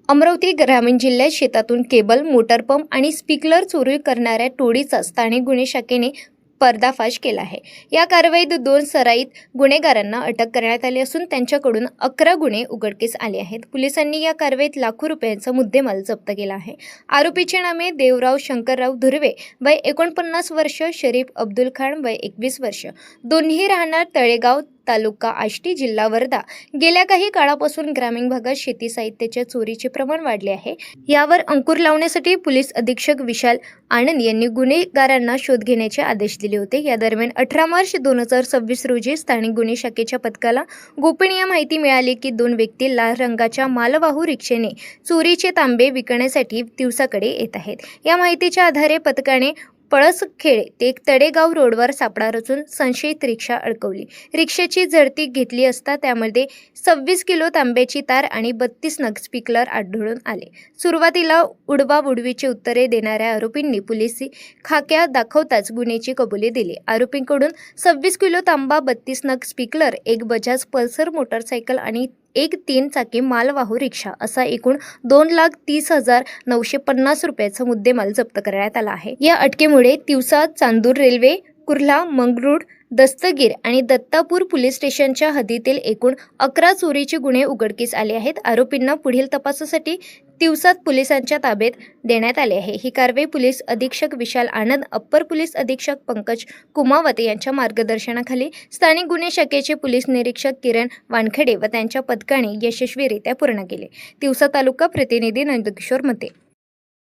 अमरावती ग्रामीण जिल्ह्यात शेतातून केबल, मोटर पंप आणि स्प्रिंकलर चोरी करणाऱ्या टोळीचा स्थानिक गुन्हे शाखेने पर्दाफाश केला आहे। या कारवाईत 2 सराईत गुन्हेगारांना अटक करण्यात आली असून त्यांच्याकडून 11 गुन्हे उघडकीस आले आहेत। पोलिसांनी या कारवाईत लाखो रुपयांचा मुद्देमाल जप्त केला आहे। आरोपीचे नामे देवराव शंकरराव धुर्वे वय 49 वर्ष, शरीफ अब्दुल खान वय 21 वर्ष, दोन्ही राहणार तळेगाव, तालुका आष्टी, जिल्हा वर्धा। गेल्या काही काळापासून ग्रामीण भागात शेती साहित्याच्या चोरीचे प्रमाण वाढले आहे। यावर अंकुश लावण्यासाठी पोलीस अधीक्षक विशाल आनंद यांनी गुन्हेगारांना शोध घेण्याचे आदेश दिले होते। या दरम्यान 18 मार्च 2026 रोजी स्थानिक गुन्हे शाखेच्या पथकाला गोपनीय माहिती मिळाली की 2 व्यक्ती लाल रंगाच्या मालवाहू रिक्षेने चोरीचे तांबे विकण्यासाठी तिवसाकडे येत आहेत। या माहितीच्या आधारे पथकाने पळसखेड ते तळेगाव रोडवर सापळा रचून संशयित रिक्षा अडकवली। रिक्षाची झडती घेतली असता त्यामध्ये 26 किलो तांब्याची तार आणि 32 नग स्प्रिंकलर आढळून आले। सुरुवातीला उडवाउडवीची उत्तरे देणाऱ्या आरोपींनी पोलिसी खाक्या दाखवताच गुन्ह्याची कबुली दिली। आरोपींकडून 26 किलो तांबा, 32 नग स्प्रिंकलर, एक बजाज पल्सर मोटरसायकल आणि एक 3 चाकी मालवाहू रिक्षा असा एकूण 2,30,950 रुपयाचा मुद्देमाल जप्त करण्यात आला आहे। या अटकेमुळे तिवसा, चांदूर रेल्वे, कुर्ला, मंगरुळ, दस्तगीर आणि दत्तापूर पोलीस स्टेशनच्या हद्दीतील एकूण 11 चोरीचे गुन्हे उघडकीस आले आहेत। आरोपींना पुढील तपासासाठी तिवसात पोलिसांच्या ताब्यात देण्यात आले आहे। ही कारवाई पोलीस अधीक्षक विशाल आनंद, अप्पर पोलीस अधीक्षक पंकज कुमावत यांच्या मार्गदर्शनाखाली स्थानिक गुन्हे शाखेचे पोलीस निरीक्षक किरण वानखेडे व त्यांच्या पथकाने यशस्वीरित्या पूर्ण केले। तिवसा तालुका प्रतिनिधी नंदकिशोर मते।